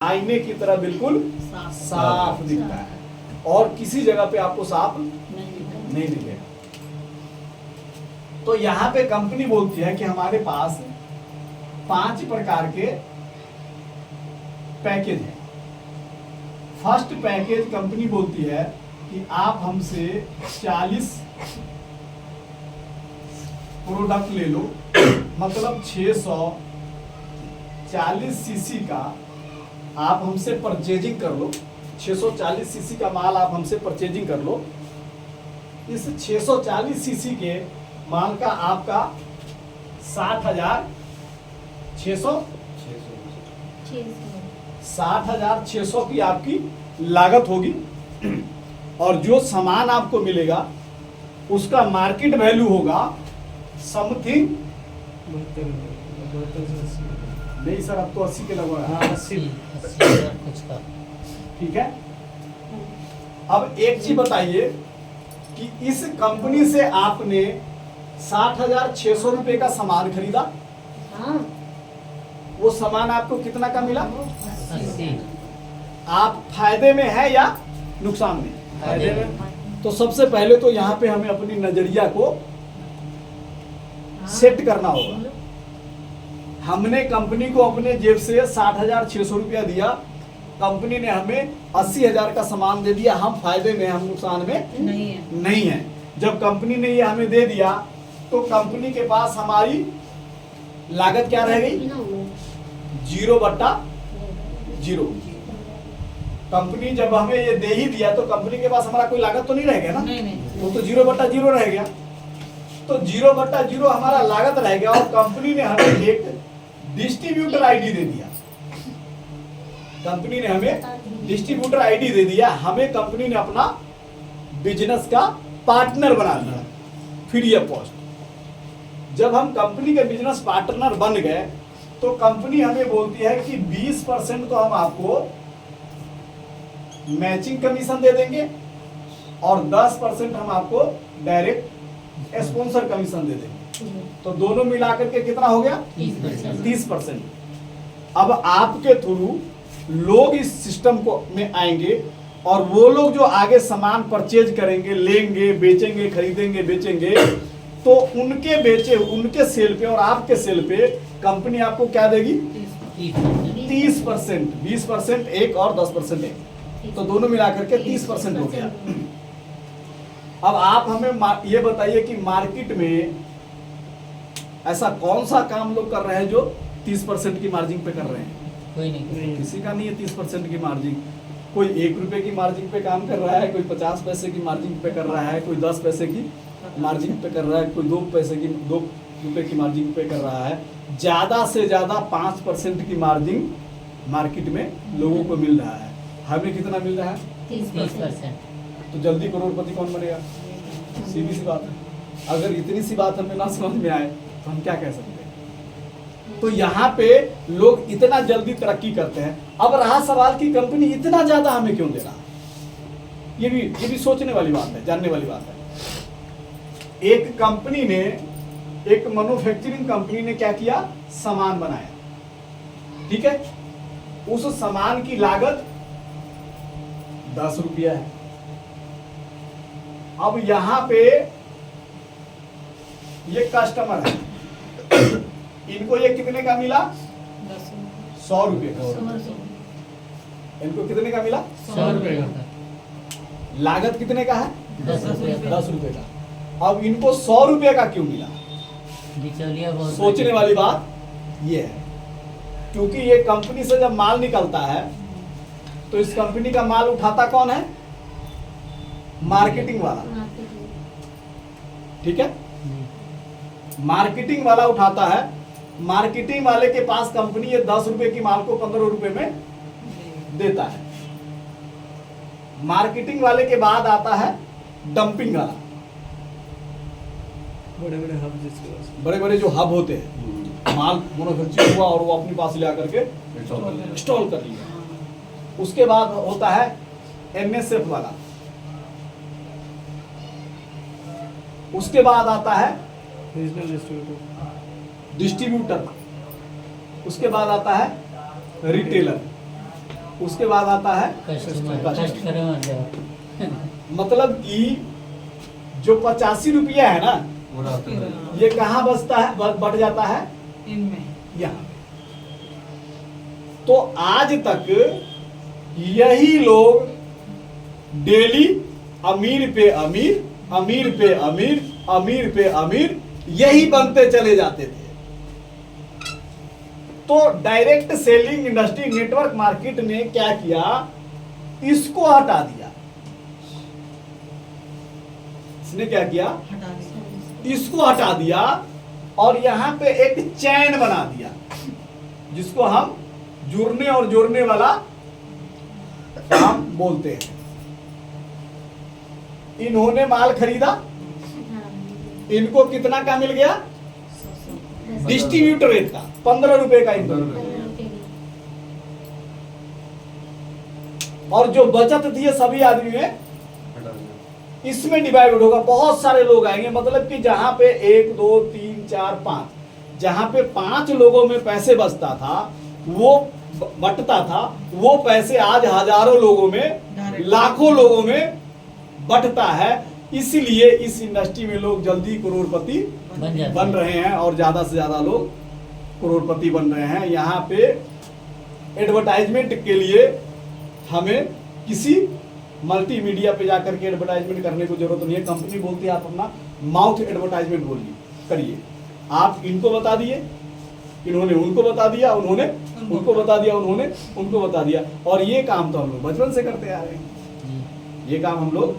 आईने की तरह बिल्कुल साफ दिखता है और किसी जगह पे आपको साफ नहीं दिखेगा। तो यहाँ पे कंपनी बोलती है कि हमारे पास 5 प्रकार के पैकेज है। फर्स्ट पैकेज कंपनी बोलती है कि आप हमसे 40 प्रोडक्ट ले लो, मतलब 640 सीसी का आप हमसे परचेजिंग कर लो। 640 सीसी का माल आप हमसे परचेजिंग कर लो। इस 640 सीसी के माल का आपका 60,600 की आपकी लागत होगी और जो सामान आपको मिलेगा उसका मार्केट वैल्यू होगा समथिंग, नहीं सर अब तो 80 के लगभग है। 80 कुछ का। ठीक है। अब एक चीज बताइए कि इस कंपनी से आपने 60,600 रुपए का सामान खरीदा, वो सामान आपको कितना का मिला? 80। आप फायदे में है या नुकसान में? फायदे में। तो सबसे पहले तो यहाँ पे हमें अपनी नजरिया को सेट करना होगा। हमने कंपनी को अपने जेब से 60,600 रुपया दिया, कंपनी ने हमें 80,000 का सामान दे दिया, हम फायदे में हम नुकसान में नहीं है। जब कंपनी ने ये हमें दे दिया तो कंपनी के पास हमारी लागत क्या रह गई? 0/0। कंपनी जब हमें ये दे ही दिया तो कंपनी के पास हमारा कोई लागत तो नहीं रह गया ना, वो तो 0/0 रह गया। तो 0/0 हमारा लागत रह गया और कंपनी ने हमें एक डिस्ट्रीब्यूटर आईडी दे दिया। कंपनी ने हमें डिस्ट्रीब्यूटर आईडी दे दिया, हमें कंपनी ने अपना बिजनेस का पार्टनर बना दिया फ्री ऑफ कॉस्ट। जब हम कंपनी के बिजनेस पार्टनर बन गए तो कंपनी हमें बोलती है कि 20% तो हम आपको मैचिंग कमीशन दे देंगे और 10% हम आपको डायरेक्ट स्पॉन्सर कमीशन दे देंगे। तो दोनों मिलाकर के कितना हो गया? 30%। अब आपके थ्रू लोग इस सिस्टम को में आएंगे और वो लोग जो आगे सामान परचेज करेंगे, लेंगे, बेचेंगे, खरीदेंगे, बेचेंगे, तो उनके सेल पे और आपके सेल पे कंपनी आपको क्या देगी? 30%। 20% एक और 10% एक, तो दोनों मिलाकर के 30% हो गया। अब आप हमें ये बताइए कि मार्केट में ऐसा कौन सा काम लोग कर रहे हैं जो 30% की मार्जिन पे कर रहे हैं? कोई नहीं। किसी का नहीं है 30% की मार्जिन। कोई 1 रुपए की मार्जिन पे काम कर रहा है, कोई 50 पैसे की मार्जिन पे कर रहा है, कोई 10 पैसे की मार्जिन पे कर रहा है, कोई 2 रुपए की मार्जिन पे कर रहा है। ज्यादा से ज्यादा 5% की मार्जिन मार्केट में लोगों को मिल रहा है। हमें कितना मिल रहा है? 30%। तो जल्दी करोड़पति कौन बनेगा? सीधी सी बात है। अगर इतनी सी बात हमें ना समझ में आए तो हम क्या कह सकते हैं? तो यहाँ पे लोग इतना जल्दी तरक्की करते हैं। अब रहा सवाल कि कंपनी इतना ज्यादा हमें क्यों दे रहा है? ये भी सोचने वाली बात है, जानने वाली बात है। एक कंपनी ने, एक मैन्युफैक्चरिंग कंपनी ने क्या किया? सामान बनाया, ठीक है। उस सामान की लागत 10 रुपया है। अब यहां पे ये कस्टमर है, इनको ये कितने का मिला? 100 रुपए का। इनको कितने का मिला? 100 रुपए का। लागत कितने का है? 10 रुपए का। अब इनको 100 रुपए का क्यों मिला? बिचौलिया बहुत सोचने वाली बात ये है, क्योंकि ये कंपनी से जब माल निकलता है तो इस कंपनी का माल उठाता कौन है? मार्केटिंग वाला, ठीक है। मार्केटिंग वाला उठाता है। मार्केटिंग वाले के पास कंपनी ये 10 रुपए की माल को 15 रुपए में देता है। मार्केटिंग वाले के बाद आता है डंपिंग वाला। बड़े बड़े जो हब होते हैं, माल मैन्युफैक्चरिंग हुआ और वो अपने पास ले आकर के इंस्टॉल कर लिया। उसके बाद होता है MSF वाला। उसके बाद आता है डिस्ट्रीब्यूटर। उसके बाद आता है रिटेलर। उसके बाद आता है कस्टमर मतलब कि जो 85 रुपया है ना, ये कहाँ बचता है, बढ़ जाता है इनमें यहाँ। तो आज तक यही लोग डेली अमीर पे अमीर, अमीर पे अमीर, अमीर पे अमीर यही बनते चले जाते थे। तो direct selling industry network market ने क्या किया, इसको हटा दिया। इसने क्या किया, हटा दें। इसको हटा दिया और यहां पे एक चैन बना दिया जिसको हम जुड़ने और जोड़ने वाला काम बोलते हैं। इन्होंने माल खरीदा, इनको कितना का मिल गया, डिस्ट्रीब्यूटर रेट का 15 रुपए का इनको, और जो बचत थी सभी आदमी में इसमें डिवाइडेड होगा। बहुत सारे लोग आएंगे, मतलब कि जहां पे 1 2 3 4 5, जहां पे 5 लोगों में पैसे बचता था, वो बंटता था, वो पैसे आज हजारों लोगों में, लाखों लोगों में बंटता है। इसलिए इस इंडस्ट्री में लोग जल्दी करोड़पति बन रहे हैं और ज्यादा से ज्यादा लोग करोड़पति बन रहे हैं। यहाँ पे एडवर्टाइजमेंट के लिए हमें किसी मल्टीमीडिया पे जाकर के एडवर्टाइजमेंट करने की जरूरत नहीं है। कंपनी बोलती है आप अपना माउथ एडवर्टाइजमेंट बोलिए, करिए। आप इनको बता दिए, इन्होंने उनको बता दिया, उन्होंने उनको बता दिया, उन्होंने उनको बता दिया, और ये काम तो हम लोग बचपन से करते आ रहे हैं। ये काम हम लोग